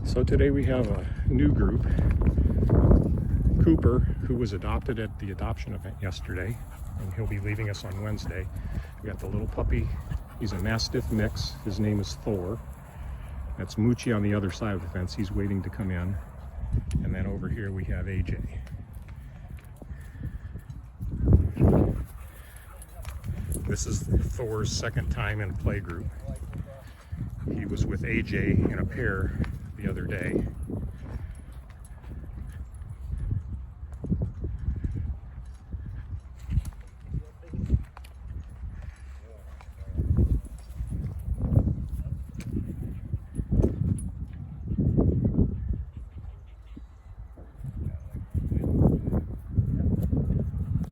So today we have a new group. Cooper, who was adopted at the adoption event yesterday, and he'll be leaving us on Wednesday. We got the little puppy. He's a Mastiff mix. His name is Thor. That's Moochie on the other side of the fence. He's waiting to come in. And then over here we have AJ. This is Thor's second time in a play group. He was with AJ in a pair the other day.